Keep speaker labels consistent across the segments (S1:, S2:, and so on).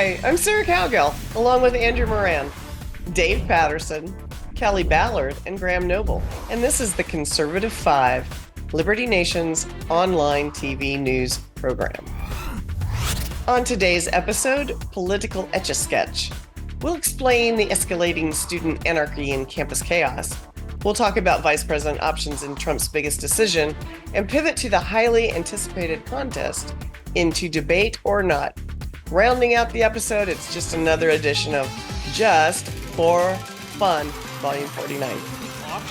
S1: Hi, I'm Sarah Cowgill, along with Andrew Moran, Dave Patterson, Kelly Ballard, and Graham Noble. And this is the Conservative Five, Liberty Nation's online TV news program. On today's episode, Political Etch-a-Sketch. We'll explain the escalating student anarchy and campus chaos. We'll talk about vice president options in Trump's biggest decision and pivot to the highly anticipated contest into Debate or Not. Rounding out the episode, it's just another edition of Just for Fun, Volume 49.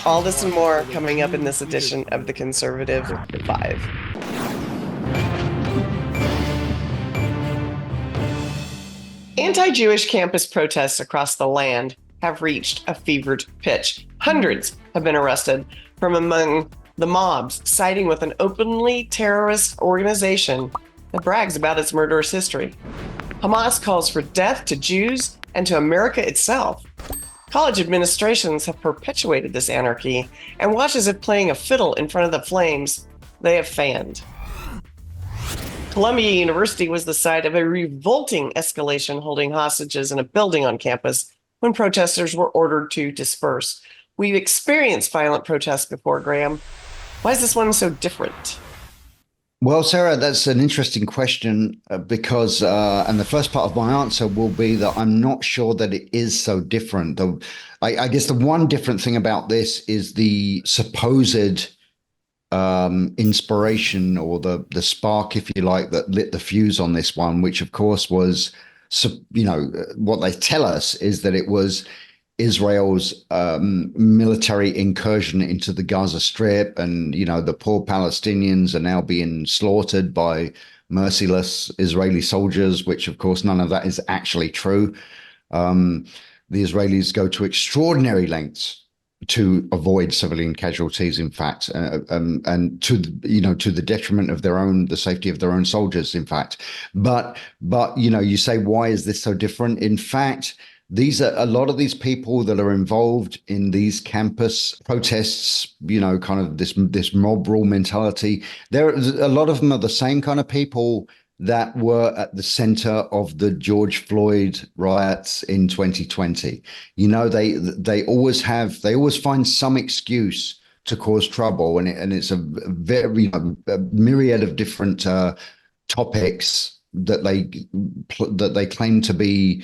S1: All this and more coming up in this edition of the Conservative Five. Anti-Jewish campus protests across the land have reached a fevered pitch. Hundreds have been arrested from among the mobs, siding with an openly terrorist organization that brags about its murderous history. Hamas calls for death to Jews and to America itself. College administrations have perpetuated this anarchy and watch as if playing a fiddle in front of the flames they have fanned. Columbia University was the site of a revolting escalation holding hostages in a building on campus when protesters were ordered to disperse. We've experienced violent protests before, Graham. Why is this one so different?
S2: Well, Sarah, that's an interesting question because, and the first part of my answer will be that I'm not sure that it is so different. I guess the one different thing about this is the supposed inspiration or the spark, if you like, that lit the fuse on this one, which of course was, what they tell us is that it was Israel's military incursion into the Gaza Strip, and the poor Palestinians are now being slaughtered by merciless Israeli soldiers, which of course none of that is actually true. The Israelis go to extraordinary lengths to avoid civilian casualties, in fact, and to the detriment of the safety of their own soldiers, in fact. But you say, why is this so different? In fact, these are a lot of these people that are involved in these campus protests, kind of this mob rule mentality. A lot of them are the same kind of people that were at the center of the George Floyd riots in 2020. They always find some excuse to cause trouble, and it's a very a myriad of different topics that they claim to be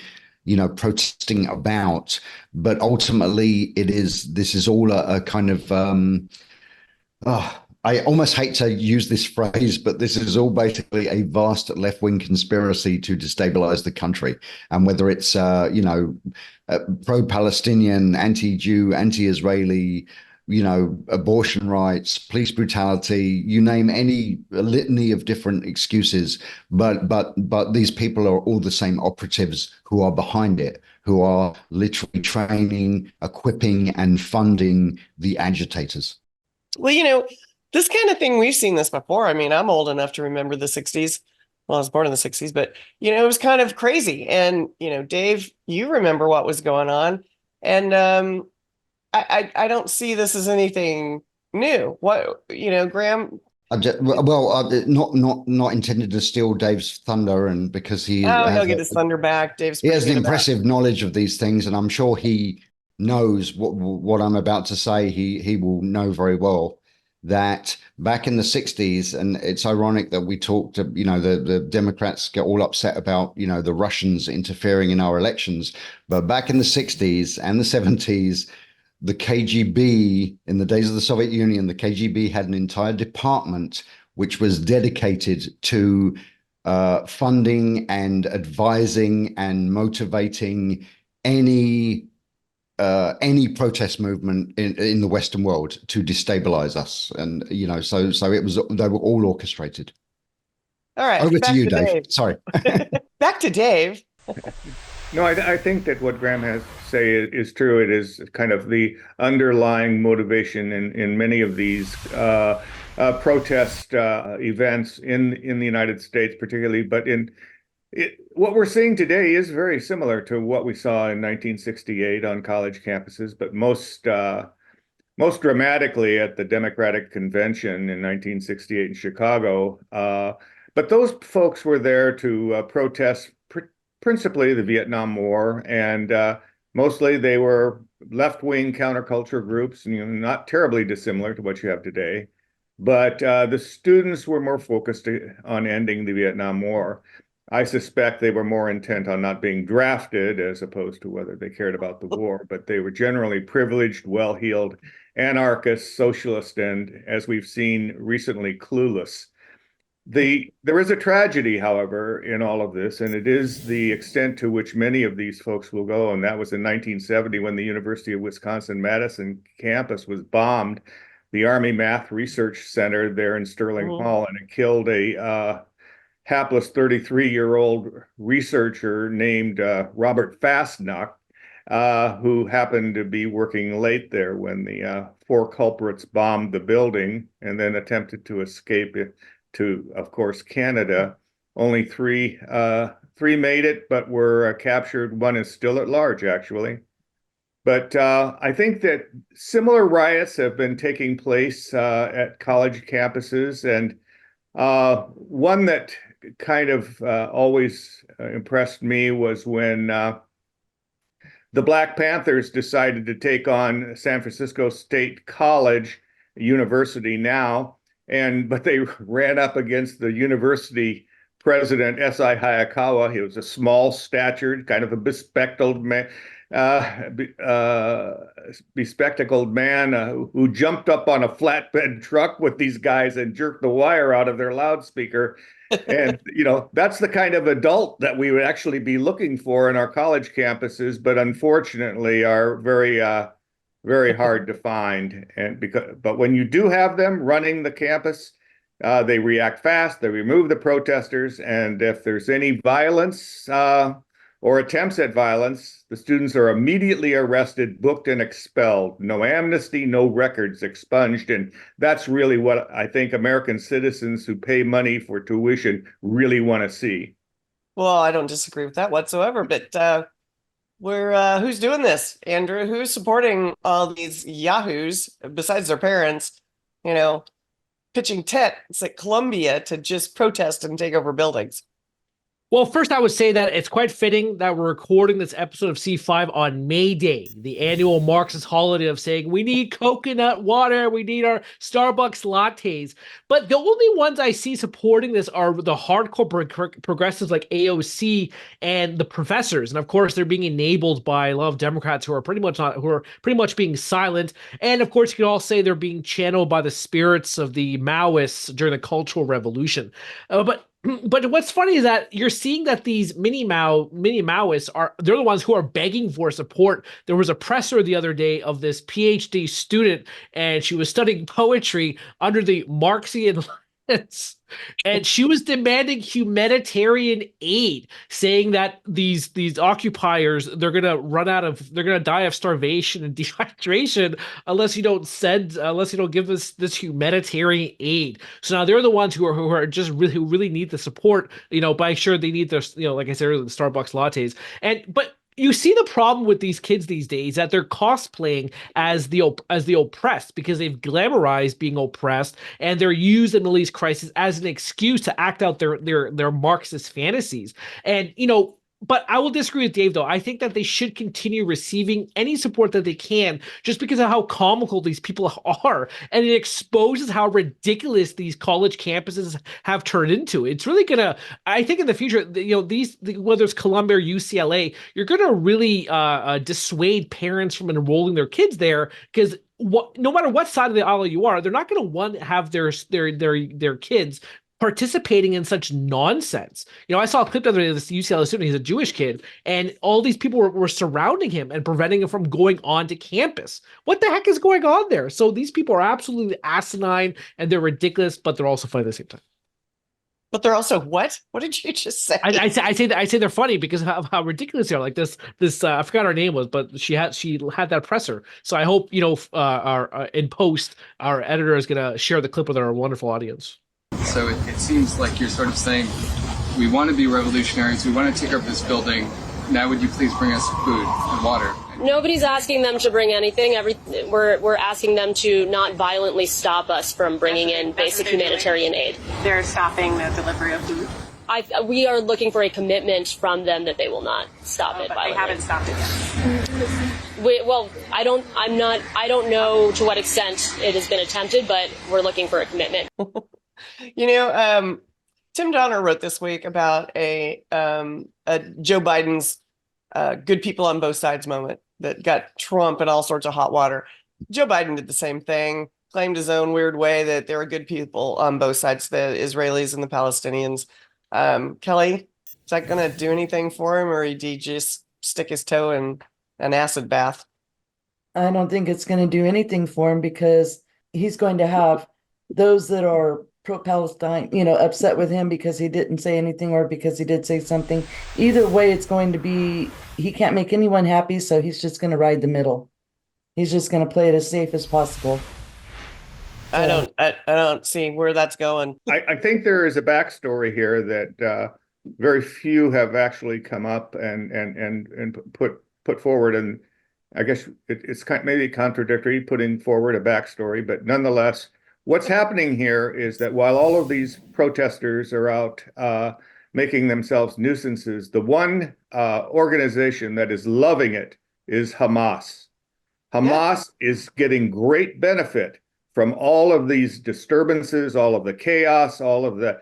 S2: protesting about, but ultimately this is all a kind of I almost hate to use this phrase, but this is all basically a vast left-wing conspiracy to destabilize the country. And whether it's pro-Palestinian, anti-Jew, anti-Israeli, abortion rights, police brutality, you name any litany of different excuses, but these people are all the same operatives who are behind it, who are literally training, equipping, and funding the agitators.
S1: Well, this kind of thing, we've seen this before. I mean, I'm old enough to remember the 60s. Well, I was born in the 60s, but, it was kind of crazy. And, Dave, you remember what was going on. And I don't see this as anything new. Graham?
S2: Not intended to steal Dave's thunder, and because
S1: he'll get his thunder back.
S2: He has an impressive knowledge of these things, and I'm sure he knows what I'm about to say. He will know very well that back in the 60s, and it's ironic that we talked, the Democrats get all upset about, the Russians interfering in our elections. But back in the 60s and the 70s, the KGB, in the days of the Soviet Union, the KGB had an entire department which was dedicated to funding and advising and motivating any protest movement in the Western world to destabilize us. And, so they were all orchestrated.
S1: All right.
S2: Over to you, Dave. Sorry.
S1: Back to Dave.
S3: No, I think that what Graham has to say is true. It is kind of the underlying motivation in many of these protest events in the United States, particularly, but what we're seeing today is very similar to what we saw in 1968 on college campuses, but most dramatically at the Democratic Convention in 1968 in Chicago. But those folks were there to protest principally the Vietnam War, and mostly they were left-wing counterculture groups, and not terribly dissimilar to what you have today. But the students were more focused on ending the Vietnam War. I suspect they were more intent on not being drafted as opposed to whether they cared about the war, but they were generally privileged, well-heeled anarchists, socialist, and, as we've seen recently, clueless. There is a tragedy, however, in all of this, and it is the extent to which many of these folks will go. And that was in 1970 when the University of Wisconsin-Madison campus was bombed, the Army Math Research Center there in Sterling Hall, and it killed a hapless 33-year-old researcher named Robert Fastnacht, who happened to be working late there when the four culprits bombed the building and then attempted to escape to, of course, Canada. Only three made it, but were captured. One is still at large, actually. But I think that similar riots have been taking place at college campuses, and one that kind of always impressed me was when the Black Panthers decided to take on San Francisco State College, University now, but they ran up against the university president, S.I. Hayakawa. He was a small-statured, kind of a bespectacled man, who jumped up on a flatbed truck with these guys and jerked the wire out of their loudspeaker. And, that's the kind of adult that we would actually be looking for in our college campuses, but unfortunately are very, very hard to find. But when you do have them running the campus, they react fast, they remove the protesters, and if there's any violence or attempts at violence, the students are immediately arrested, booked, and expelled. No amnesty, no records expunged. And that's really what I think American citizens who pay money for tuition really want to see.
S1: Well, I don't disagree with that whatsoever, but who's doing this, Andrew? Who's supporting all these yahoos besides their parents, pitching tents at Columbia to just protest and take over buildings?
S4: Well, first, I would say that it's quite fitting that we're recording this episode of C5 on May Day, the annual Marxist holiday of saying we need coconut water, we need our Starbucks lattes. But the only ones I see supporting this are the hardcore progressives like AOC and the professors. And of course, they're being enabled by a lot of Democrats who are pretty much being silent. And of course, you can all say they're being channeled by the spirits of the Maoists during the Cultural Revolution. But what's funny is that you're seeing that these mini Maoists they're the ones who are begging for support. There was a presser the other day of this PhD student, and she was studying poetry under the Marxian lens, and she was demanding humanitarian aid, saying that these occupiers, they're gonna die of starvation and dehydration unless you don't give this humanitarian aid. So now they're the ones who really need the support, by sure they need their, like I said earlier, the Starbucks lattes. But you see the problem with these kids these days, that they're cosplaying as the oppressed because they've glamorized being oppressed, and they're used in the Middle East crisis as an excuse to act out their Marxist fantasies. And but I will disagree with Dave, though. I think that they should continue receiving any support that they can, just because of how comical these people are. And it exposes how ridiculous these college campuses have turned into. It's really going to, I think in the future, whether it's Columbia or UCLA, you're going to really dissuade parents from enrolling their kids there, because no matter what side of the aisle you are, they're not going to have their kids participating in such nonsense. I saw a clip the other day of this UCLA student. He's a Jewish kid, and all these people were surrounding him and preventing him from going onto campus. What the heck is going on there? So these people are absolutely asinine, and they're ridiculous, but they're also funny at the same time.
S1: But they're also what? What did you just say?
S4: I say they're funny because of how ridiculous they are. Like this I forgot her name was, but she had that presser. So I hope our in post our editor is gonna share the clip with our wonderful audience.
S5: So it seems like you're sort of saying, we want to be revolutionaries, we want to take over this building. Now would you please bring us food and water?
S6: Nobody's asking them to bring anything. We're asking them to not violently stop us from bringing in basic humanitarian aid.
S7: They're stopping the delivery of food.
S6: we are looking for a commitment from them that they will not stop it.
S7: But
S6: violently.
S7: they haven't stopped it yet.
S6: Well, I don't know to what extent it has been attempted, but we're looking for a commitment.
S1: Tim Donner wrote this week about a Joe Biden's good people on both sides moment that got Trump in all sorts of hot water. Joe Biden did the same thing, claimed his own weird way that there are good people on both sides, the Israelis and the Palestinians. Kelly, is that going to do anything for him, or did he just stick his toe in an acid bath?
S8: I don't think it's going to do anything for him, because he's going to have those that are pro-Palestine, upset with him because he didn't say anything or because he did say something. Either way, it's going to be, he can't make anyone happy, so he's just going to ride the middle. He's just going to play it as safe as possible.
S1: I don't see where that's going.
S3: I think there is a backstory here that very few have actually come up and put forward, and I guess it's maybe contradictory putting forward a backstory, but nonetheless, what's happening here is that while all of these protesters are out making themselves nuisances, the one organization that is loving it is Hamas. Hamas is getting great benefit from all of these disturbances, all of the chaos, all of the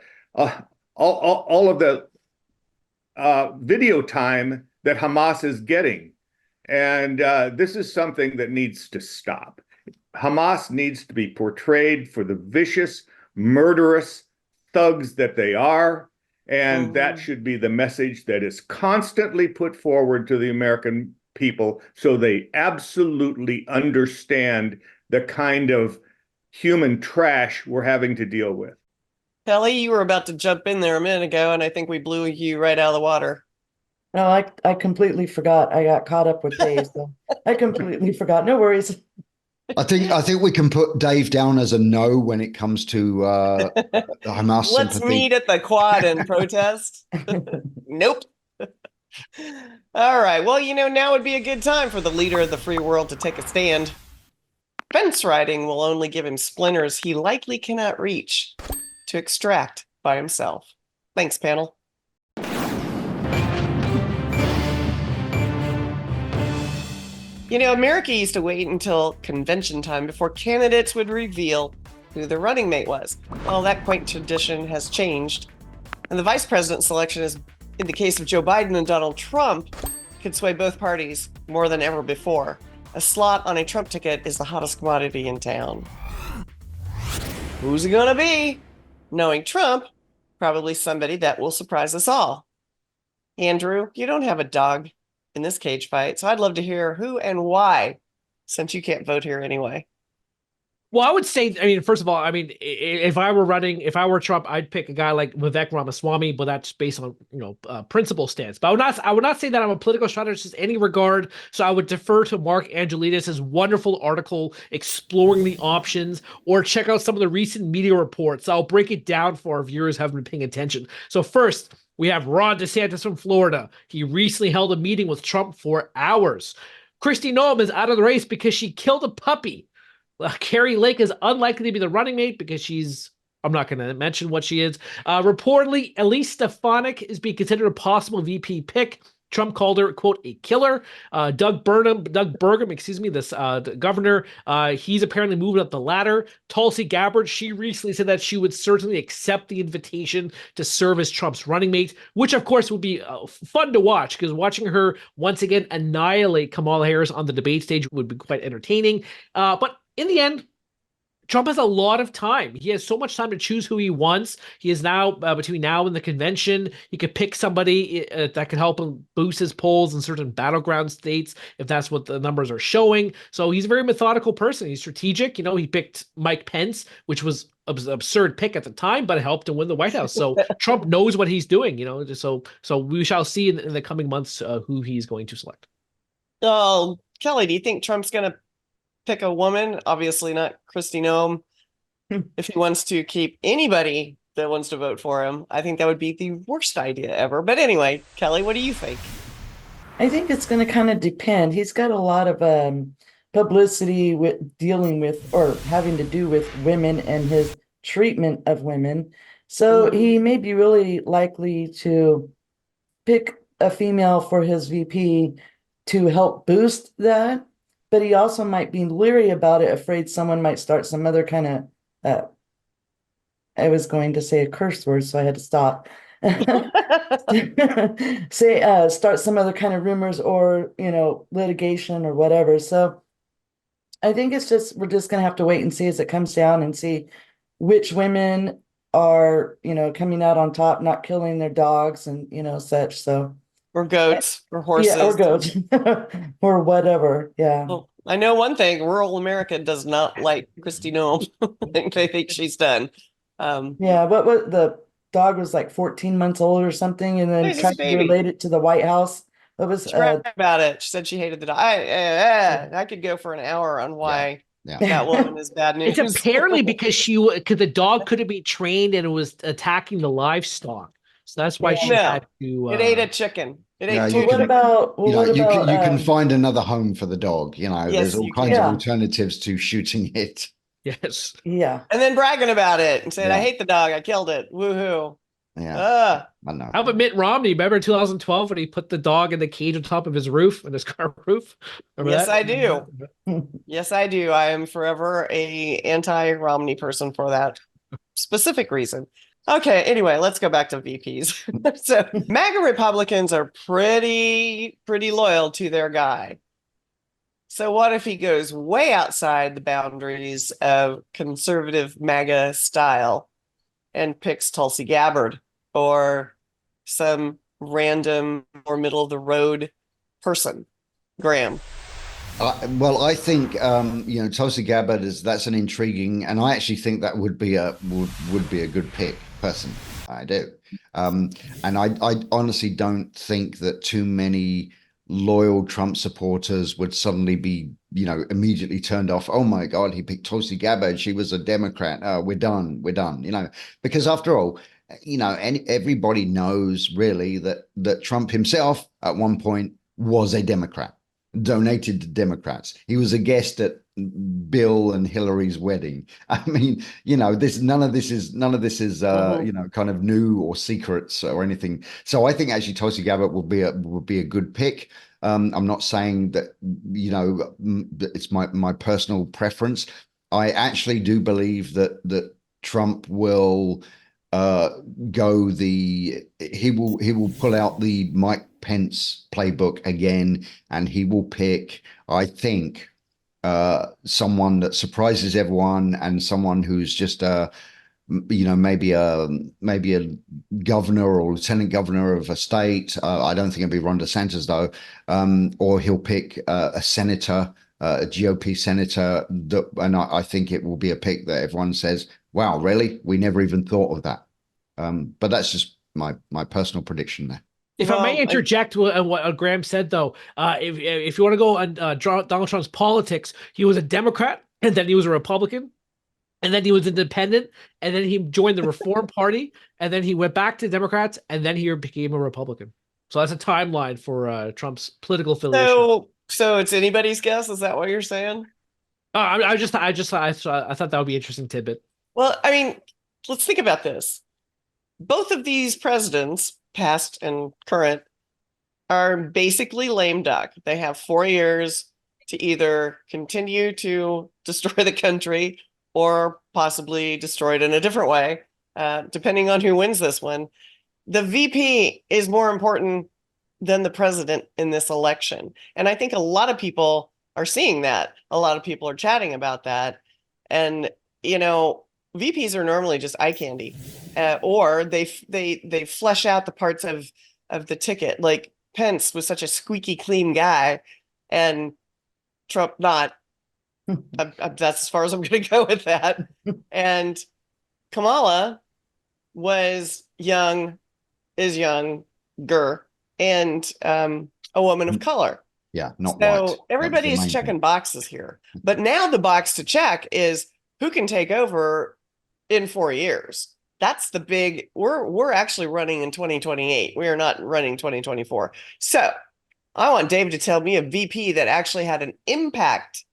S3: video time that Hamas is getting. And this is something that needs to stop. Hamas needs to be portrayed for the vicious, murderous thugs that they are. And that should be the message that is constantly put forward to the American people, so they absolutely understand the kind of human trash we're having to deal with.
S1: Kelly, you were about to jump in there a minute ago, and I think we blew you right out of the water.
S8: No, I completely forgot. I got caught up with Dave, so I completely forgot. No worries.
S2: I think we can put Dave down as a no when it comes to Hamas
S1: Let's
S2: sympathy.
S1: meet at the quad and protest. Nope. All right. Well, now would be a good time for the leader of the free world to take a stand. Fence riding will only give him splinters he likely cannot reach to extract by himself. Thanks, panel. America used to wait until convention time before candidates would reveal who their running mate was. Well, that quaint tradition has changed. And the vice president selection is, in the case of Joe Biden and Donald Trump, could sway both parties more than ever before. A slot on a Trump ticket is the hottest commodity in town. Who's it gonna be? Knowing Trump, probably somebody that will surprise us all. Andrew, you don't have a dog in this cage fight, so I'd love to hear who and why, since you can't vote here anyway.
S4: Well, I would say, first of all, if I were Trump, I'd pick a guy like Vivek Ramaswamy, but that's based on, principle stance. But I would not say that I'm a political strategist in any regard. So I would defer to Mark Angelidis' wonderful article exploring the options, or check out some of the recent media reports. I'll break it down for our viewers who haven't been paying attention. So first, we have Ron DeSantis from Florida. He recently held a meeting with Trump for hours. Kristi Noem is out of the race because she killed a puppy. Carrie Lake is unlikely to be the running mate because I'm not going to mention what she is. Reportedly, Elise Stefanik is being considered a possible VP pick. Trump called her, quote, a killer. Doug Burgum, the governor, he's apparently moving up the ladder. Tulsi Gabbard, she recently said that she would certainly accept the invitation to serve as Trump's running mate, which of course would be fun to watch, because watching her once again annihilate Kamala Harris on the debate stage would be quite entertaining. But in the end, Trump has a lot of time. He has so much time to choose who he wants. He is now, between now and the convention, he could pick somebody that could help him boost his polls in certain battleground states, if that's what the numbers are showing. So he's a very methodical person. He's strategic. He picked Mike Pence, which was an absurd pick at the time, but it helped him win the White House. So Trump knows what he's doing, so we shall see in the coming months who he's going to select.
S1: Oh, Kelly, do you think Trump's going to pick a woman? Obviously not Kristi Noem. If he wants to keep anybody that wants to vote for him, I think that would be the worst idea ever. But anyway, Kelly, what do you think?
S8: I think it's going to kind of depend. He's got a lot of publicity with dealing with or having to do with women and his treatment of women. So he may be really likely to pick a female for his VP to help boost that, but he also might be leery about it, afraid someone might start some other kind of I was going to say a curse word, so I had to stop. Start some other kind of rumors or, litigation or whatever. So I think we're just going to have to wait and see as it comes down and see which women are, coming out on top, not killing their dogs and, such. So,
S1: or goats or horses.
S8: Yeah, or goats or whatever. Yeah.
S1: Well, I know one thing, rural America does not like Kristi Noem. They think she's done.
S8: Yeah, what the dog was like 14 months old or something, and then
S1: He's
S8: tried
S1: a
S8: to
S1: baby.
S8: relate it to the White House. What was
S1: She rapped about it. She said she hated the dog. I could go for an hour on why that woman is bad news.
S4: It's apparently because the dog couldn't be trained and it was attacking the livestock. So that's why she had to.
S1: It ate a chicken. It ate two.
S8: What about?
S2: You can find another home for the dog. There's all kinds of alternatives to shooting it.
S4: Yes.
S8: Yeah.
S1: And then bragging about it and saying, I hate the dog. I killed it. Woohoo.
S2: Yeah. I know.
S4: How about Mitt Romney? Remember 2012 when he put the dog in the cage on top of his roof, in his car roof?
S1: Yes, I do. Yes, I do. I am forever a anti-Romney person for that specific reason. Okay, anyway, let's go back to VPs. So MAGA Republicans are pretty loyal to their guy. So what if he goes way outside the boundaries of conservative MAGA style and picks Tulsi Gabbard or some random or middle of the road person? Graham.
S2: Well, I think Tulsi Gabbard that's an intriguing, and I actually think that would be a good pick, personally. I do, and I honestly don't think that too many loyal Trump supporters would suddenly be immediately turned off. Oh my God, he picked Tulsi Gabbard. She was a Democrat. We're done. Because after all, everybody knows really that Trump himself at one point was a Democrat. Donated to Democrats. He was a guest at Bill and Hillary's wedding. I mean, none of this is kind of new or secrets or anything. So I think actually Tulsi Gabbard would be a good pick. I'm not saying that it's my personal preference. I actually do believe that Trump will he will pull out the Mike Pence playbook again, and he will pick, I think, someone that surprises everyone and someone who's just maybe a governor or lieutenant governor of a state. I don't think it'll be Ron DeSantis though, or he'll pick a senator, a GOP senator, and I think it will be a pick that everyone says, wow, really? We never even thought of that. But that's just my personal prediction there.
S4: If I may interject what Graham said, though, if you want to go on Donald Trump's politics, he was a Democrat, and then he was a Republican, and then he was independent, and then he joined the Reform Party, and then he went back to Democrats, and then he became a Republican. So that's a timeline for Trump's political affiliation.
S1: So it's anybody's guess? Is that what you're saying?
S4: I thought that would be an interesting tidbit.
S1: Well, I mean, let's think about this. Both of these presidents, past and current, are basically lame duck. They have 4 years to either continue to destroy the country or possibly destroy it in a different way, depending on who wins this one. The VP is more important than the president in this election. And I think a lot of people are seeing that. A lot of people are chatting about that. And, VPs are normally just eye candy, or they flesh out the parts of the ticket. Like Pence was such a squeaky clean guy, and Trump not. That's as far as I'm going to go with that. And Kamala is younger, and a woman of color.
S2: Yeah, not white.
S1: So everybody is checking boxes here. But now the box to check is who can take over in 4 years. That's the big, we're actually running in 2028. We are not running 2024. So I want Dave to tell me a VP that actually had an impact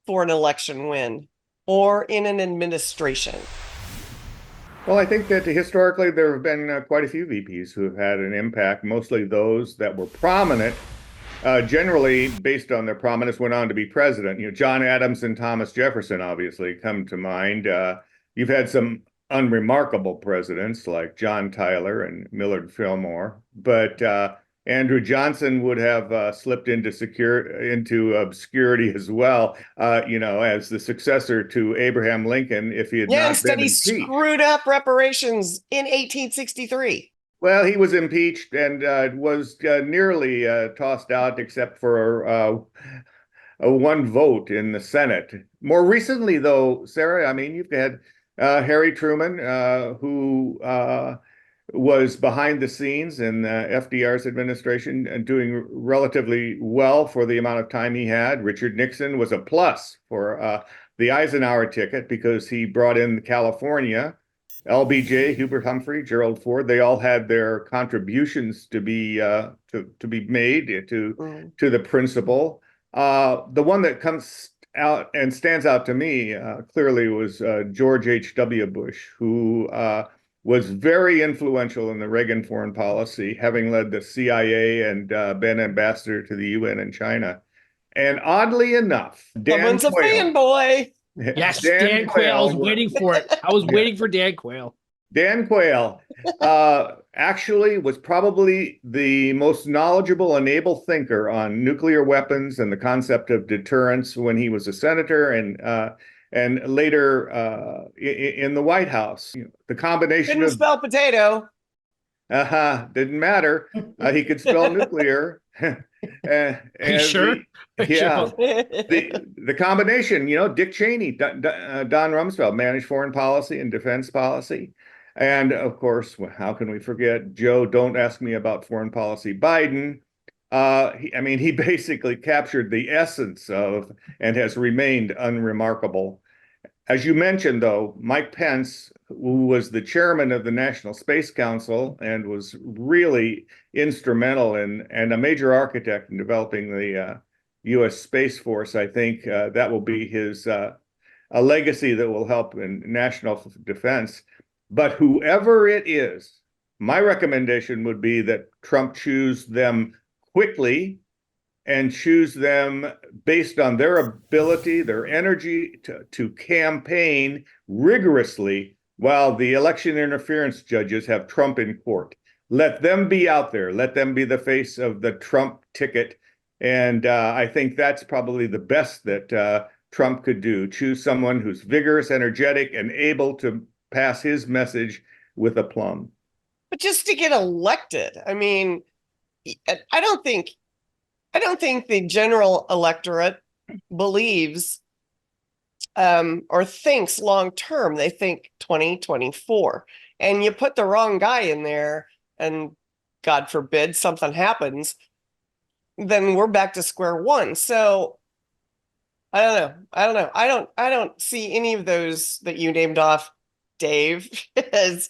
S1: for an election win or in an administration.
S3: Well, I think that historically there have been quite a few VPs who have had an impact, mostly those that were prominent. Generally, based on their prominence, went on to be president. John Adams and Thomas Jefferson obviously come to mind. You've had some unremarkable presidents like John Tyler and Millard Fillmore, but Andrew Johnson would have slipped into obscurity as well, as the successor to Abraham Lincoln if he had
S1: Yeah,
S3: not
S1: instead
S3: been
S1: he
S3: impeached.
S1: screwed up reparations in 1863.
S3: Well, he was impeached and was nearly tossed out, except for a one vote in the Senate. More recently, though, Sarah, I mean, you've had Harry Truman, who was behind the scenes in FDR's administration and doing relatively well for the amount of time he had. Richard Nixon was a plus for the Eisenhower ticket because he brought in California. LBJ, Hubert Humphrey, Gerald Ford, they all had their contributions to be made to the principle. The one that comes out and stands out to me clearly was George H.W. Bush, who was very influential in the Reagan foreign policy, having led the CIA and been ambassador to the UN in China. And oddly enough, Dan
S1: Someone's a
S3: Quayle,
S1: fanboy.
S4: Yes, Dan Quayle. I was waiting for it. I was waiting for Dan Quayle.
S3: Dan Quayle actually was probably the most knowledgeable and able thinker on nuclear weapons and the concept of deterrence when he was a senator and later in the White House. The combination
S1: Didn't spell potato.
S3: didn't matter. He could spell nuclear.
S4: Are you sure?
S3: Yeah. The combination, Dick Cheney, Don Rumsfeld managed foreign policy and defense policy. And of course, how can we forget Joe? Don't ask me about foreign policy. Biden. He basically captured the essence of and has remained unremarkable. As you mentioned, though, Mike Pence, who was the chairman of the National Space Council and was really instrumental and a major architect in developing the U.S. Space Force, I think that will be his a legacy that will help in national defense. But whoever it is, my recommendation would be that Trump choose them quickly and choose them based on their ability, their energy to campaign rigorously while the election interference judges have Trump in court. Let them be out there. Let them be the face of the Trump ticket. And I think that's probably the best that Trump could do. Choose someone who's vigorous, energetic, and able to pass his message with aplomb.
S1: But just to get elected, I mean, I don't think the general electorate believes or thinks long term. They think 2024. And you put the wrong guy in there, and God forbid something happens, then we're back to square one. So I don't know. I don't see any of those that you named off, Dave, as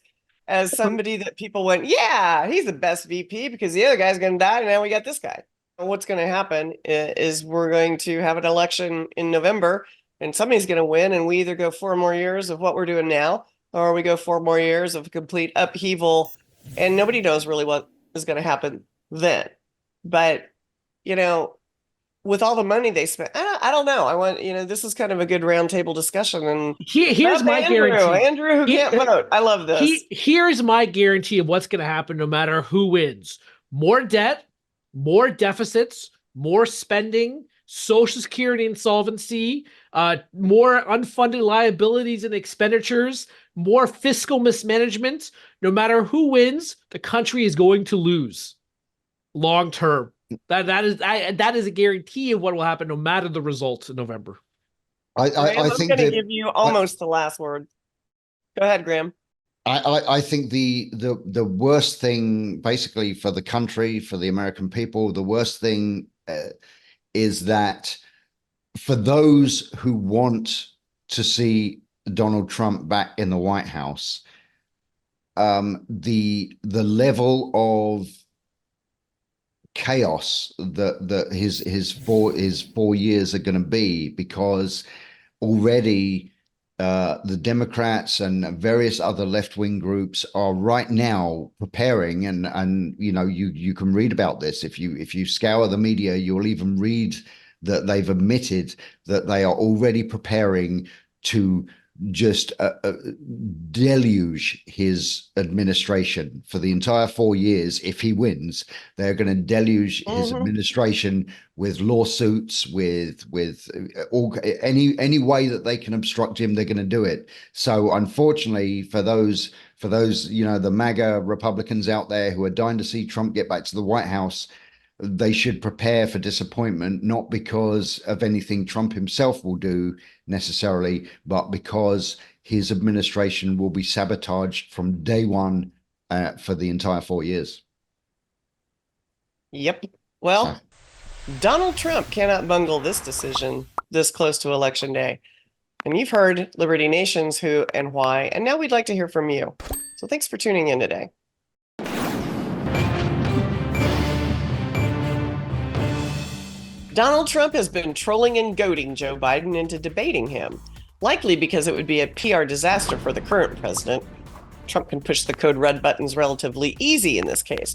S1: somebody that people went, yeah, he's the best VP because the other guy's going to die, and now we got this guy. What's going to happen is we're going to have an election in November, and somebody's going to win, and we either go 4 more years of what we're doing now, or we go 4 more years of complete upheaval, and nobody knows really what is going to happen then. But, with all the money they spent, I don't know. I want, this is kind of a good roundtable discussion. And
S4: here's my guarantee.
S1: Andrew, who can't vote. I love this.
S4: Here's my guarantee of what's going to happen no matter who wins. More debt, more deficits, more spending, Social Security insolvency, more unfunded liabilities and expenditures, more fiscal mismanagement. No matter who wins, the country is going to lose long term. That is a guarantee of what will happen no matter the results in November.
S2: I
S1: I'm
S2: think
S1: going to give you almost the last word. Go ahead, Graham.
S2: I think the worst thing basically for the country, for the American people, the worst thing is that for those who want to see Donald Trump back in the White House, the level of chaos that his 4 years are going to be, because already the Democrats and various other left-wing groups are right now preparing, and you can read about this if you scour the media. You'll even read that they've admitted that they are already preparing to just deluge his administration for the entire 4 years. If he wins, they're going to deluge his administration with lawsuits, with all any way that they can obstruct him, they're going to do it. So unfortunately for those the MAGA Republicans out there who are dying to see Trump get back to the White House, they should prepare for disappointment, not because of anything Trump himself will do necessarily, but because his administration will be sabotaged from day one for the entire 4 years.
S1: Yep. Well, Donald Trump cannot bungle this decision this close to Election Day. And you've heard Liberty Nation's who and why, and now we'd like to hear from you. So thanks for tuning in today. Donald Trump has been trolling and goading Joe Biden into debating him, likely because it would be a PR disaster for the current president. Trump can push the code red buttons relatively easy in this case.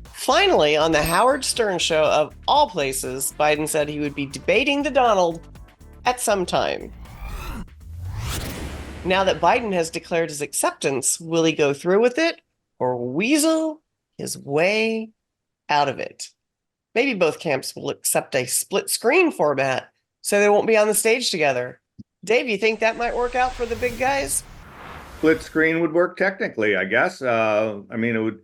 S1: Finally, on the Howard Stern show of all places, Biden said he would be debating the Donald at some time. Now that Biden has declared his acceptance, will he go through with it or weasel his way out of it? Maybe both camps will accept a split screen format so they won't be on the stage together. Dave, you think that might work out for the big guys?
S3: Split screen would work technically, I guess. I mean, it would,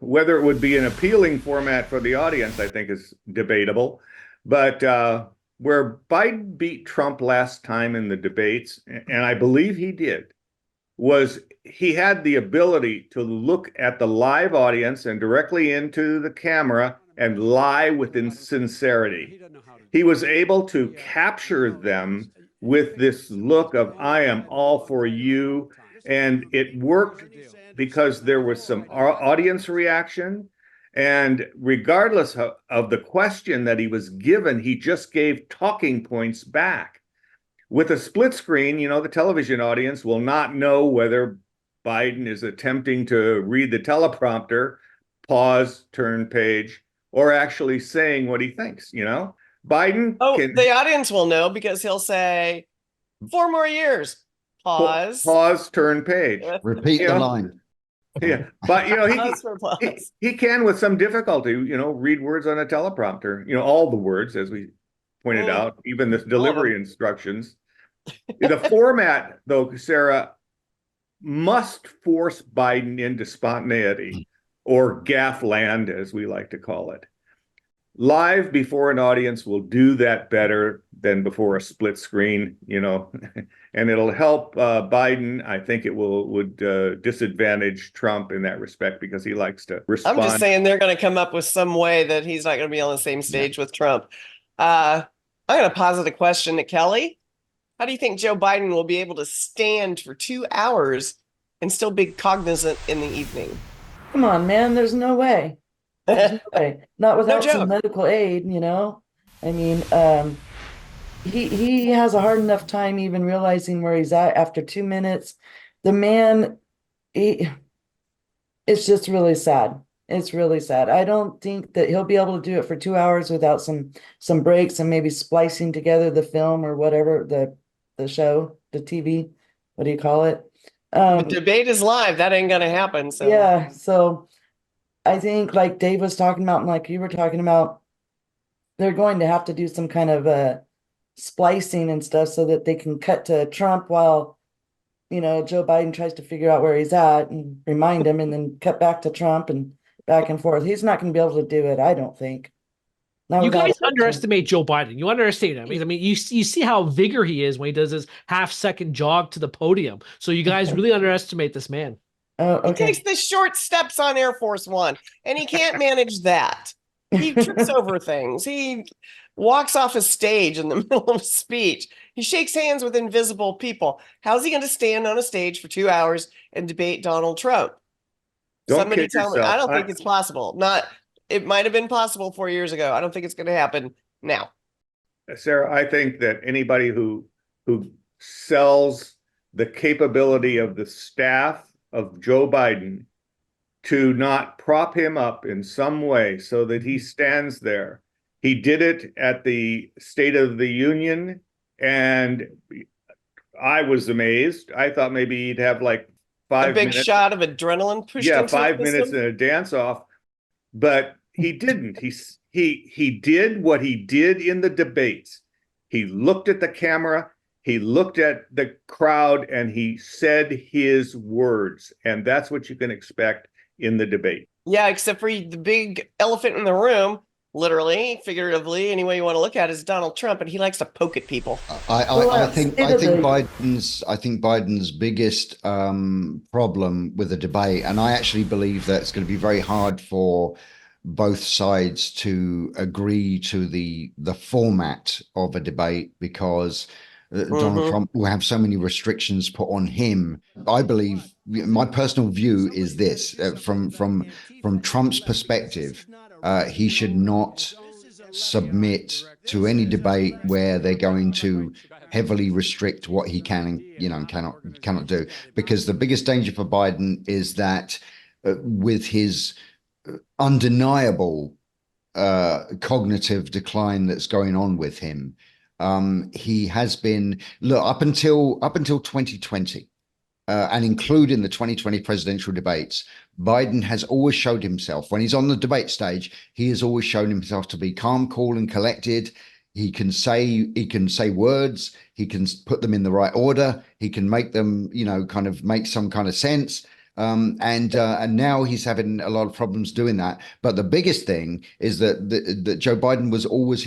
S3: whether it would be an appealing format for the audience, I think is debatable. But where Biden beat Trump last time in the debates, and I believe he did, was he had the ability to look at the live audience and directly into the camera and lie with sincerity. He was able to capture them with this look of, I am all for you. And it worked because there was some audience reaction. And regardless of the question that he was given, he just gave talking points back. With a split screen, the television audience will not know whether Biden is attempting to read the teleprompter, pause, turn page, or actually saying what he thinks, Biden
S1: the audience will know because he'll say 4 more years,
S3: pause, turn page,
S2: repeat the line.
S3: Yeah, but he can with some difficulty, read words on a teleprompter, all the words, as we pointed out, even the delivery instructions. The format, though, Sarah, must force Biden into spontaneity, or gaffe land, as we like to call it. Live before an audience will do that better than before a split screen, and it'll help Biden. I think it would disadvantage Trump in that respect because he likes to respond.
S1: I'm just saying they're going to come up with some way that he's not going to be on the same stage with Trump. I'm going to posit a question to Kelly. How do you think Joe Biden will be able to stand for 2 hours and still be cognizant in the evening?
S8: Come on, man. There's no way. There's no way. Not without some medical aid, I mean, he has a hard enough time even realizing where he's at after 2 minutes. The man, it's just really sad. It's really sad. I don't think that he'll be able to do it for 2 hours without some breaks and maybe splicing together the film or whatever, the show, the TV, what do you call it?
S1: The debate is live. That ain't going to happen. So
S8: yeah. So I think like Dave was talking about and like you were talking about, they're going to have to do some kind of splicing and stuff so that they can cut to Trump while, Joe Biden tries to figure out where he's at and remind him, and then cut back to Trump and back and forth. He's not going to be able to do it, I don't think.
S4: You guys underestimate Joe Biden. You underestimate him. I mean, you see how vigor he is when he does his half-second jog to the podium. So you guys really underestimate this man.
S1: He takes the short steps on Air Force One, and he can't manage that. He trips over things. He walks off a stage in the middle of a speech. He shakes hands with invisible people. How's he going to stand on a stage for 2 hours and debate Donald Trump? Somebody tell me. I don't think it's possible. It might have been possible 4 years ago. I don't think it's going to happen now.
S3: Sarah, I think that anybody who sells the capability of the staff of Joe Biden to not prop him up in some way so that he stands there. He did it at the State of the Union, and I was amazed. I thought maybe he'd have like
S1: A big
S3: 5 minutes.
S1: shot of adrenaline pushed
S3: Yeah,
S1: into
S3: 5
S1: the
S3: minutes
S1: system.
S3: and a dance off, but he didn't. He did what he did in the debates. He looked at the camera, he looked at the crowd, and he said his words. And that's what you can expect in the debate.
S1: Yeah, except for the big elephant in the room, literally, figuratively, any way you want to look at it, is Donald Trump, and he likes to poke at people.
S2: I think Biden's biggest problem with the debate, and I actually believe that it's going to be very hard for both sides to agree to the format of a debate, because Donald Trump will have so many restrictions put on him. I believe, my personal view is this: from Trump's perspective, he should not submit to any debate where they're going to heavily restrict what he can and cannot do. Because the biggest danger for Biden is that with his undeniable cognitive decline that's going on with him, he has been, look, up until 2020, and including the 2020 presidential debates, Biden has always showed himself, when he's on the debate stage, he has always shown himself to be calm, cool, and collected. He can say words, he can put them in the right order, he can make them, kind of make some kind of sense. And now he's having a lot of problems doing that. But the biggest thing is that Joe Biden was always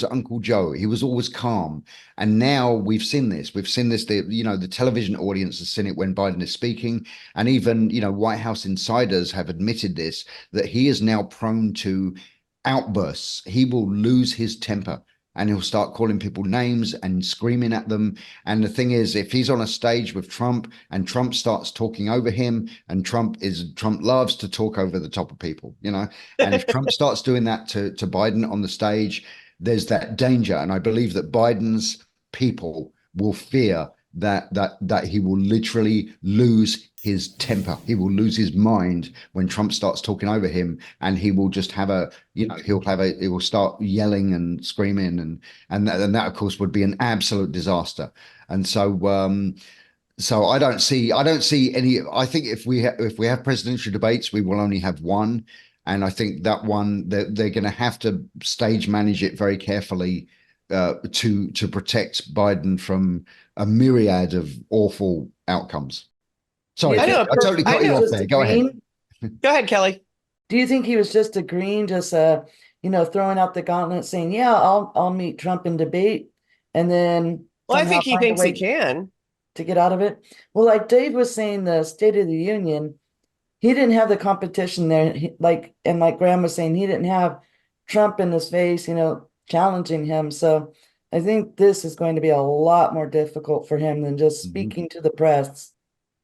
S2: Uncle Joe. He was always calm. And now we've seen this. The television audience has seen it when Biden is speaking. And even, White House insiders have admitted this, that he is now prone to outbursts. He will lose his temper, and he'll start calling people names and screaming at them. And the thing is, if he's on a stage with Trump and Trump starts talking over him, and Trump loves to talk over the top of people, and if Trump starts doing that to Biden on the stage, there's that danger. And I believe that Biden's people will fear that he will literally lose his temper. He will lose his mind when Trump starts talking over him, and he will just he will start yelling and screaming, and that of course would be an absolute disaster. And so I don't see any. I think if we have presidential debates, we will only have one, and I think that one they're going to have to stage manage it very carefully to protect Biden from a myriad of awful outcomes. Sorry, I totally cut you off there. Go ahead.
S1: Go ahead, Kelly.
S8: Do you think he was just agreeing, throwing out the gauntlet, saying, "Yeah, I'll meet Trump in debate," and then
S1: I think he thinks he can
S8: to get out of it? Well, like Dave was saying, the State of the Union, he didn't have the competition there. Like Graham was saying, he didn't have Trump in his face, challenging him. So I think this is going to be a lot more difficult for him than just speaking to the press.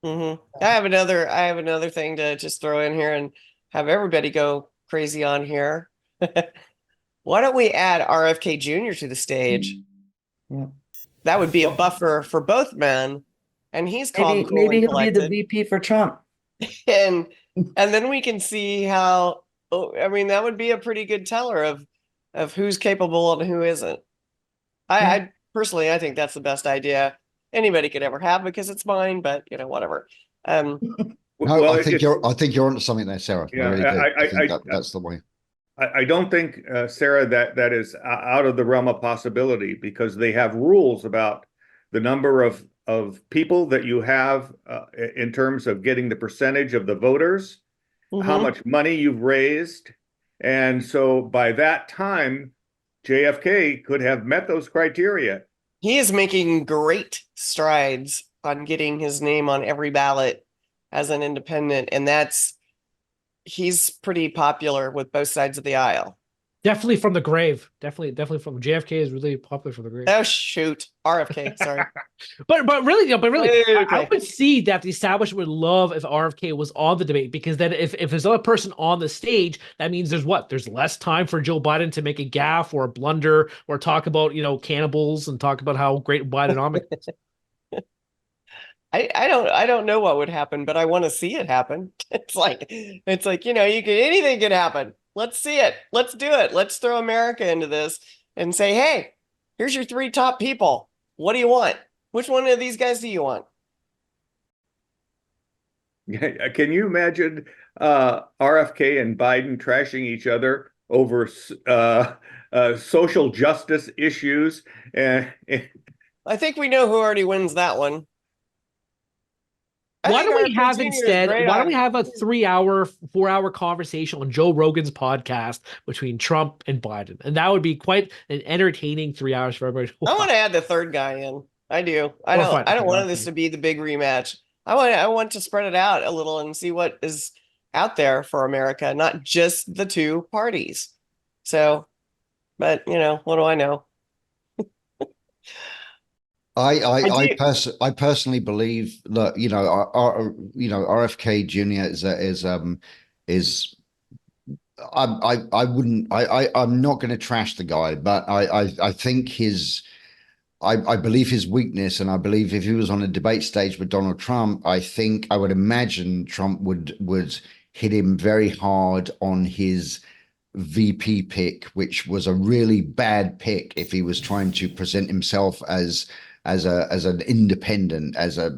S1: I have another thing to just throw in here and have everybody go crazy on here. Why don't we add RFK Jr. to the stage?
S8: Yeah.
S1: That would be a buffer for both men, and he's calm, cool,
S8: maybe
S1: and
S8: he'll
S1: collected.
S8: be the VP for Trump,
S1: and then we can see how. That would be a pretty good teller of who's capable and who isn't. I personally, I think that's the best idea anybody could ever have, because it's mine. But whatever.
S2: I think you're onto something there, Sarah.
S3: Yeah,
S2: I really do. I think that's the way.
S3: I don't think, Sarah, that is out of the realm of possibility, because they have rules about the number of people that you have in terms of getting the percentage of the voters, how much money you've raised. And so by that time, JFK could have met those criteria.
S1: He is making great strides on getting his name on every ballot as an independent, and he's pretty popular with both sides of the aisle.
S4: Definitely from the grave. Definitely from JFK is really popular from the grave.
S1: Oh shoot, RFK. Sorry,
S4: but really,
S1: okay.
S4: I would see that the establishment would love if RFK was on the debate, because then if there's another person on the stage, that means there's less time for Joe Biden to make a gaffe or a blunder or talk about cannibals and talk about how great Bidenomics is.
S1: I don't know what would happen, but I want to see it happen. It's like anything can happen. Let's see it. Let's do it. Let's throw America into this and say, hey, here's your 3 top people. What do you want? Which one of these guys do you want?
S3: Can you imagine RFK and Biden trashing each other over social justice issues?
S1: I think we know who already wins that one.
S4: Why don't we have instead? Why don't we have a 3-hour, 4-hour conversation on Joe Rogan's podcast between Trump and Biden, and that would be quite an entertaining 3 hours for everybody.
S1: I want to add the third guy in. I do. I don't want this to be the big rematch. I want to spread it out a little and see what is out there for America, not just the 2 parties. So, but what do I know?
S2: I personally believe that RFK Jr. I'm not going to trash the guy, but I think I believe his weakness, and I believe if he was on a debate stage with Donald Trump, I would imagine Trump would hit him very hard on his VP pick, which was a really bad pick if he was trying to present himself as an independent, as a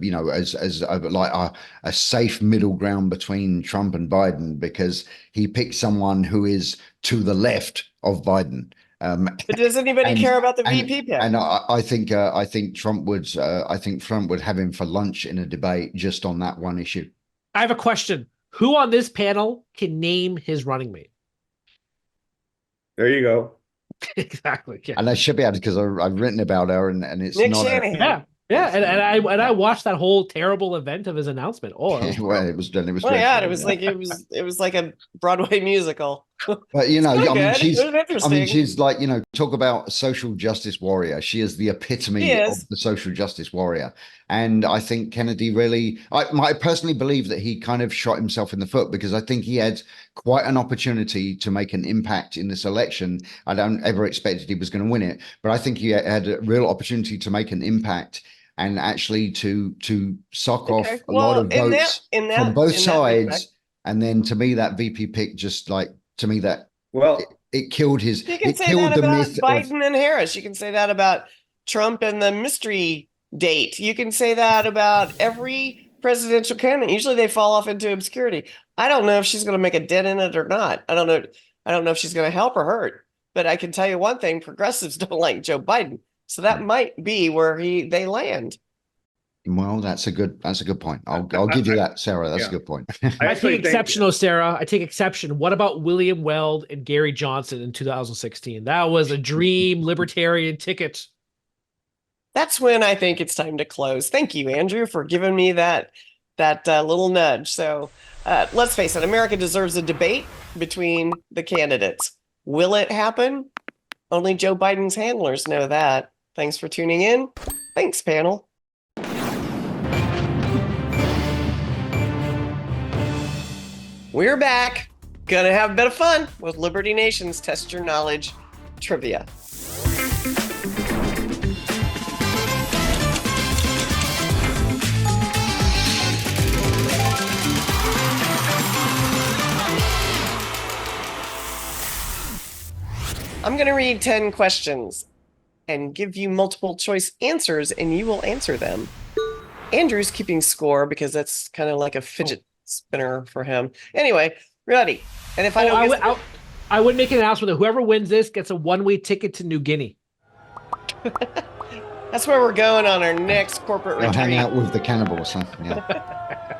S2: safe middle ground between Trump and Biden, because he picked someone who is to the left of Biden.
S1: But does anybody care about the VP pick?
S2: And I think Trump would have him for lunch in a debate just on that one issue.
S4: I have a question. Who on this panel can name his running mate?
S3: There you go.
S4: Exactly. Yeah.
S2: And I should be able to, because I've written about her, and it's
S1: Nick
S2: not.
S1: Shanahan.
S4: Yeah, and I watched that whole terrible event of his announcement. Oh,
S2: well, it was done. It was.
S1: Oh yeah, it was like a Broadway musical.
S2: But she's like, talk about a social justice warrior. She is the epitome of the social justice warrior. And I think Kennedy I personally believe that he kind of shot himself in the foot, because I think he had quite an opportunity to make an impact in this election. I don't ever expected he was going to win it, but I think he had a real opportunity to make an impact and actually to sock off a lot of votes from both sides. And then to me, that VP pick just it killed his.
S1: You can say that about Biden and Harris. You can say that about Trump and the mystery date. You can say that about every presidential candidate. Usually they fall off into obscurity. I don't know if she's going to make a dent in it or not. I don't know if she's going to help or hurt. But I can tell you one thing: progressives don't like Joe Biden. So that might be where they land.
S2: Well, that's a good point. I'll give you that, Sarah. That's a good point.
S4: I take exception, Sarah. I take exception. What about William Weld and Gary Johnson in 2016? That was a dream libertarian ticket.
S1: That's when I think it's time to close. Thank you, Andrew, for giving me that little nudge. So let's face it, America deserves a debate between the candidates. Will it happen? Only Joe Biden's handlers know that. Thanks for tuning in. Thanks, panel. We're back. Gonna have a bit of fun with Liberty Nation's Test Your Knowledge trivia. I'm going to read 10 questions and give you multiple choice answers, and you will answer them. Andrew's keeping score because that's kind of like a fidget spinner for him. Anyway, ready? And if
S4: I would make an announcement that whoever wins this gets a one-way ticket to New Guinea.
S1: That's where we're going on our next corporate retreat.
S2: Hang out with the cannibals, huh? Yeah.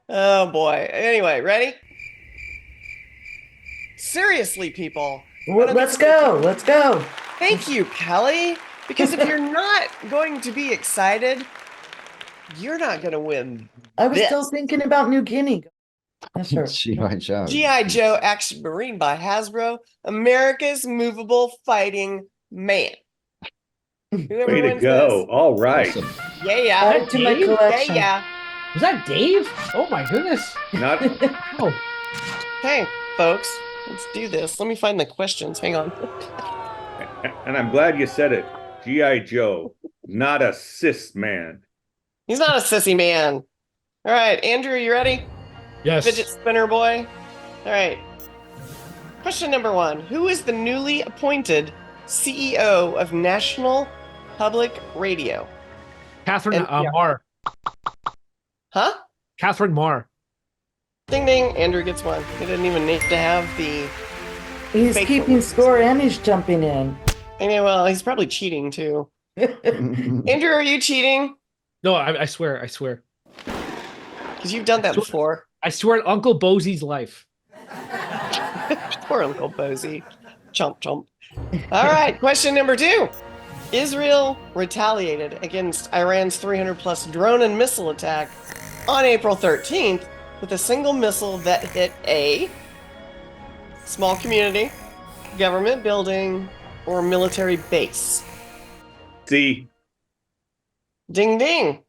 S1: Oh boy. Anyway, ready? Seriously, people.
S8: Let's go. Let's go.
S1: Thank you, Kelly. Because if you're not going to be excited, you're not going to win.
S8: I was still thinking about New Guinea. Yes, sir.
S2: G.I. Joe.
S1: G.I. Joe Action Marine by Hasbro, America's movable fighting man.
S3: Way to go.
S1: This,
S3: all right.
S2: Awesome.
S1: Yeah.
S8: Add to my collection.
S1: Yeah.
S4: Was that Dave? Oh my goodness.
S3: Not.
S4: Oh.
S1: Hey, folks, let's do this. Let me find the questions. Hang on.
S3: And I'm glad you said it. G.I. Joe, not a cis man.
S1: He's not a sissy man. All right, Andrew, you ready?
S4: Yes.
S1: Fidget spinner boy. All right. Question number 1. Who is the newly appointed CEO of National Public Radio?
S4: Catherine
S1: NPR.
S4: Marr.
S1: Huh?
S4: Catherine Marr.
S1: Ding ding. Andrew gets one. He didn't even need to have the.
S8: He's
S1: Fake
S8: keeping
S1: ones.
S8: score and he's jumping in.
S1: Anyway, well, he's probably cheating too. Andrew, are you cheating?
S4: No, I swear. I swear.
S1: Because you've done that before.
S4: I swear on Uncle Bosie's life.
S1: Poor Uncle Bosie. Chomp, chomp. All right, question number 2. Israel retaliated against Iran's 300-plus drone and missile attack on April 13th with a single missile that hit a small community, government building, or military base.
S3: C.
S1: Ding, ding.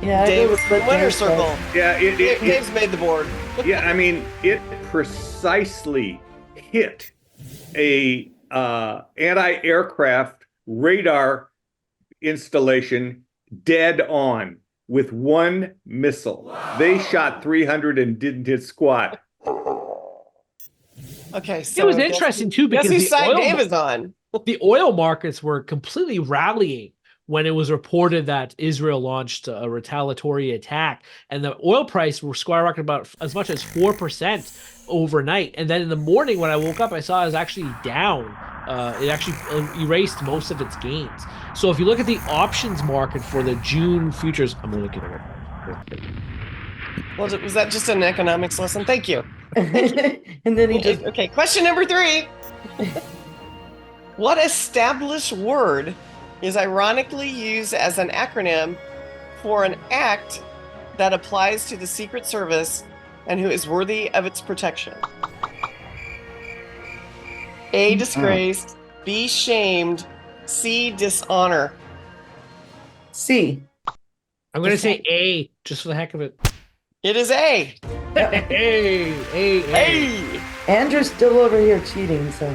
S8: Yeah,
S1: Dave was the winner
S8: Dave said.
S1: circle.
S3: Yeah,
S1: Dave's made the board.
S3: yeah. I mean, it precisely hit a anti-aircraft radar installation dead on with one missile. They shot 300 and didn't hit squat.
S1: Okay, so
S4: It was interesting too
S1: guess
S4: because
S1: whose
S4: the
S1: side
S4: oil,
S1: Dave is on.
S4: the oil markets were completely rallying when it was reported that Israel launched a retaliatory attack, and the oil price were skyrocketing about as much as 4% overnight. And then in the morning when I woke up, I saw it was actually down. It actually erased most of its gains. So if you look at the options market for the June futures, I'm looking at it.
S1: Was that just an economics lesson? Thank you.
S8: And then he just
S1: Okay, question number 3. What established word is ironically used as an acronym for an act that applies to the Secret Service and who is worthy of its protection? A, disgraced. B, shamed. C, dishonor.
S8: C.
S4: I'm going to say A, just for the heck of it.
S1: It is A.
S4: A.
S1: A.
S8: Andrew's still over here cheating, so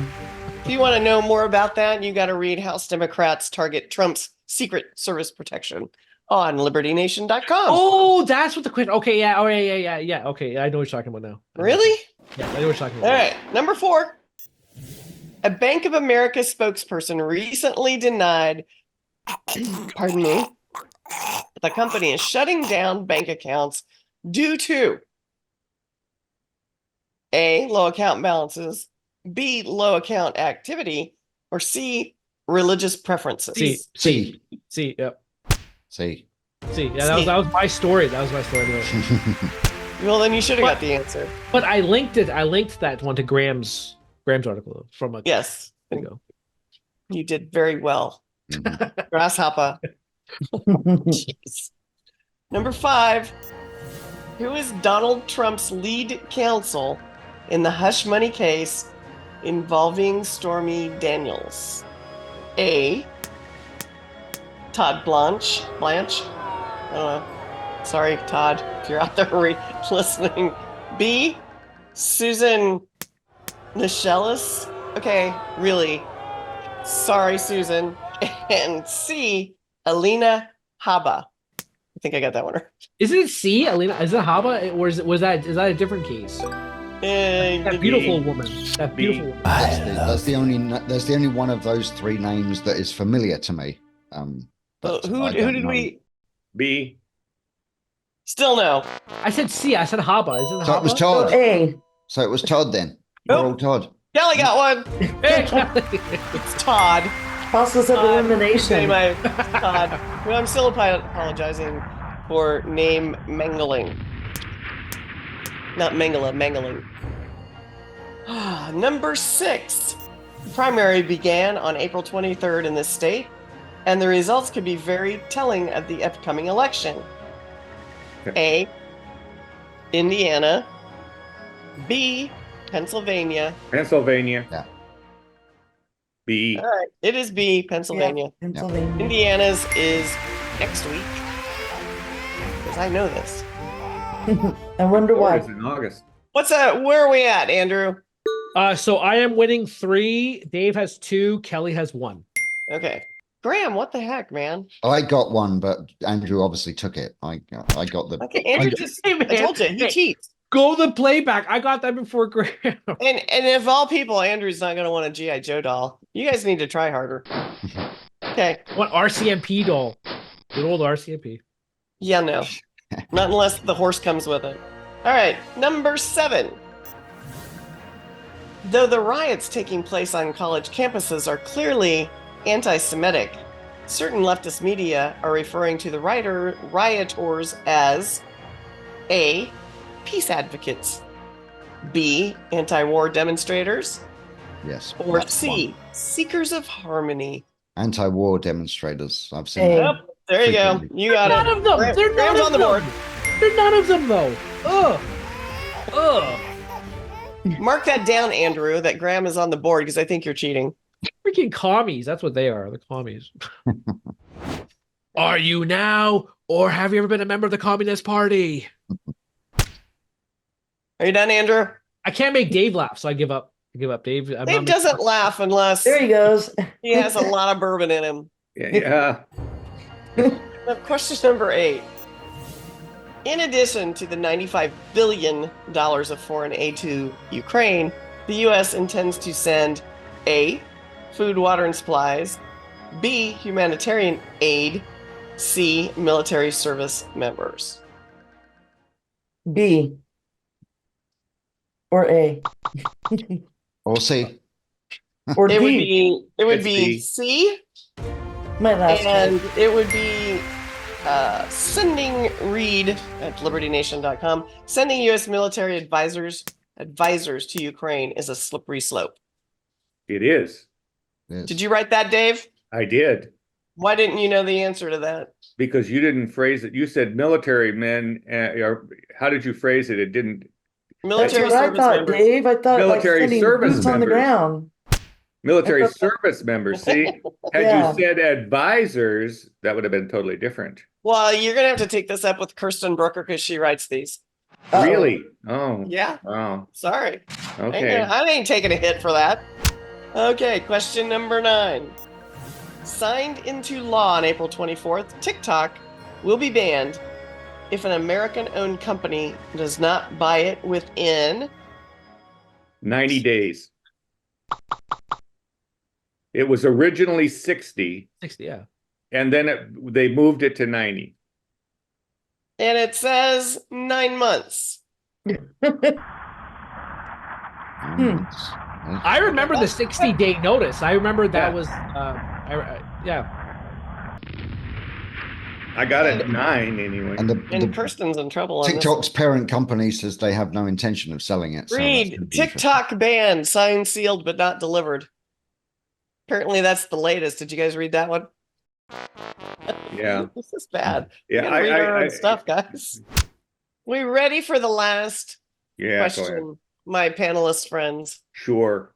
S1: If you want to know more about that, you got to read House Democrats target Trump's Secret Service protection on libertynation.com.
S4: Oh, that's what the question. Okay, yeah. Oh, yeah. Okay, I know what you're talking about now.
S1: Really?
S4: Yeah, I know what you're talking about.
S1: All right. Number 4. A Bank of America spokesperson recently denied, pardon me, the company is shutting down bank accounts due to A, low account balances, B, low account activity, or C, religious preferences.
S4: C. Yep.
S2: See.
S4: C. Yeah, that was my story. That was my story. Anyway.
S1: Well, then you should have got the answer.
S4: But I linked it. I linked that one to Graham's article from a.
S1: Yes.
S4: There you go.
S1: You did very well.
S2: Mhm.
S1: Grasshopper. Jeez. Number 5. Who is Donald Trump's lead counsel in the hush money case involving Stormy Daniels? A, Todd Blanche. I don't know. Sorry, Todd, if you're out there listening. B, Susan Nichelis. Okay, really. Sorry, Susan. And C, Alina Haba. I think I got that one right.
S4: Isn't it C, Alina? Is it Haba, or is that a different case? That beautiful woman. That beautiful woman.
S2: That's the only one of those 3 names that is familiar to me. But
S1: who
S2: I
S1: did
S2: don't know.
S1: we
S3: B.
S1: still know?
S4: I said C. I said Haba. Isn't it
S2: So
S4: Haba?
S2: it was
S8: So
S2: Todd.
S8: A.
S2: So it was Todd then.
S1: Nope.
S2: We're all Todd.
S1: Kelly got one.
S4: Hey,
S1: It's Todd.
S8: Process of
S1: Say
S8: elimination.
S1: my Todd. Well, I'm still apologizing for name mangling. Not mangling. Number 6. The primary began on April 23rd in this state, and the results could be very telling of the upcoming election. A, Indiana. B, Pennsylvania.
S3: Pennsylvania.
S2: Yeah.
S3: B.
S1: All right, it is B, Pennsylvania.
S8: Yeah, Pennsylvania.
S1: Indiana's is next week. Because I know this.
S8: I wonder
S3: Or
S8: why.
S3: is in August.
S1: Where are we at, Andrew?
S4: So I am winning 3. Dave has 2. Kelly has 1.
S1: Okay. Graham, what the heck, man?
S2: I got one, but Andrew obviously took it. I got the.
S1: Okay, Andrew just,
S4: Hey,
S1: I
S4: man.
S1: told you, he
S4: Hey.
S1: cheats.
S4: Go the playback. I got that before Graham.
S1: And if all people, Andrew's not going to want a G.I. Joe doll. You guys need to try harder. Okay.
S4: What RCMP doll? Good old RCMP.
S1: Yeah, no. Not unless the horse comes with it. All right, number 7. Though the riots taking place on college campuses are clearly anti-Semitic, certain leftist media are referring to the rioters as A. Peace advocates, B. Anti-war demonstrators,
S2: Yes.
S1: or
S2: that's
S1: C.
S2: one.
S1: Seekers of harmony.
S2: Anti-war demonstrators. I've seen
S8: Hey.
S2: that.
S1: Yep, there you go.
S2: Frequently.
S1: You got
S4: None
S1: it.
S4: of them. They're none
S1: Graham's
S4: of
S1: on the
S4: them.
S1: board.
S4: They're none of them though. Ugh. Ugh.
S1: Mark that down, Andrew, that Graham is on the board because I think you're cheating.
S4: Freaking commies. That's what they are. The commies. Are you now, or have you ever been a member of the Communist Party?
S1: Are you done, Andrew?
S4: I can't make Dave laugh, so I give up. I give up, Dave. I'm
S1: Dave
S4: not
S1: doesn't laugh unless
S8: There he goes.
S1: he has a lot of bourbon in him.
S3: Yeah.
S1: Now, question number 8. In addition to the $95 billion of foreign aid to Ukraine, the U.S. intends to send A. Food, water, and supplies, B. Humanitarian aid, C. Military service members.
S8: B or A
S2: Or C.
S8: or
S1: It would
S8: D.
S1: be
S3: It's B.
S1: C,
S8: My last
S1: and
S8: one.
S1: it would be sending Reed at libertynation.com. Sending U.S. military advisors to Ukraine is a slippery slope.
S3: It is.
S2: Yes.
S1: Did you write that, Dave?
S3: I did.
S1: Why didn't you know the answer to that?
S3: Because you didn't phrase it. You said military men, or how did you phrase it? It didn't.
S8: That's
S1: Military
S8: what I
S1: service
S8: thought,
S1: members.
S8: Dave. I thought
S3: Military
S8: like sending
S3: service
S8: boots on the
S3: members.
S8: ground.
S3: Military
S8: I thought-
S3: service members. See, had
S8: Yeah.
S3: you said advisors, that would have been totally different.
S1: Well, you're gonna have to take this up with Kirsten Brooker because she writes these.
S8: Uh-oh.
S3: Really? Oh,
S1: Yeah,
S3: wow.
S1: sorry.
S3: Okay.
S1: I ain't taking a hit for that. Okay, question number 9. Signed into law on April 24th, TikTok will be banned if an American-owned company does not buy it within
S3: 90 days. It was originally 60,
S4: 60, yeah.
S3: and then they moved it to 90.
S1: and it says 9 months.
S4: I remember the 60-day notice. I remember that
S3: Yeah.
S4: was, yeah.
S3: I got it at 9 anyway.
S2: And
S1: And
S2: the
S1: Kirsten's in trouble on
S2: TikTok's parent company says they have no intention of selling it.
S1: this.
S2: So that's
S1: Read
S2: gonna be interesting.
S1: TikTok banned, signed, sealed, but not delivered. Apparently, that's the latest. Did you guys read that one?
S3: Yeah.
S1: This is bad.
S3: Yeah,
S1: We gotta read our own
S3: I-
S1: stuff, guys. We ready for the last
S3: Yeah, go ahead.
S1: question, my panelist friends?
S3: Sure.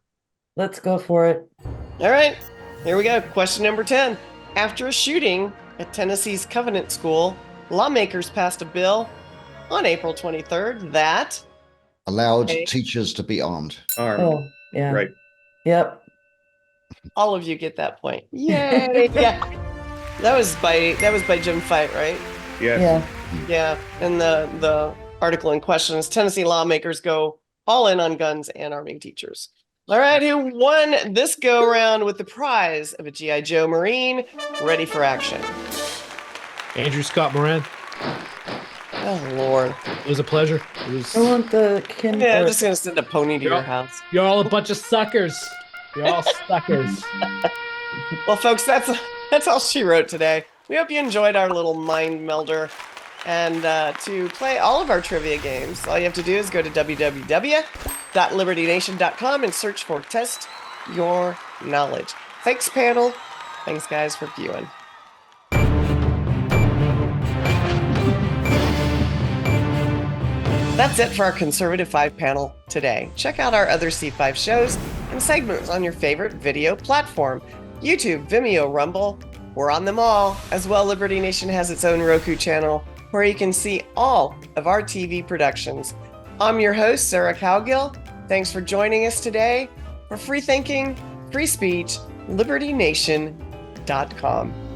S8: Let's go for it.
S1: All right, here we go. Question number 10. After a shooting at Tennessee's Covenant School, lawmakers passed a bill on April 23rd that
S2: Allowed
S1: Okay.
S2: teachers to be armed.
S3: Armed.
S8: Oh, yeah.
S3: Right.
S8: Yep.
S1: all of you get that point. Yay! Yeah, that was by Jim Fight, right?
S3: Yes.
S8: Yeah.
S1: Yeah, and the article in question is Tennessee lawmakers go all in on guns and arming teachers. All right, who won this go round with the prize of a G.I. Joe Marine ready for action?
S4: Andrew Scott Moran.
S1: Oh Lord!
S4: It was a pleasure. It was.
S8: I want the Ken.
S1: Yeah, I'm
S8: or-
S1: just gonna send a pony to your
S4: Yeah.
S1: house.
S4: You're all a bunch of suckers. You're all suckers.
S1: Well, folks, that's all she wrote today. We hope you enjoyed our little mind melder. And to play all of our trivia games, all you have to do is go to www.libertynation.com and search for Test Your Knowledge. Thanks, panel. Thanks, guys, for viewing. That's it for our Conservative 5 panel today. Check out our other C5 shows and segments on your favorite video platform. YouTube, Vimeo, Rumble. We're on them all. As well, Liberty Nation has its own Roku channel where you can see all of our TV productions. I'm your host, Sarah Cowgill. Thanks for joining us today for Free Thinking, Free Speech, LibertyNation.com. etch-a-sketch.com.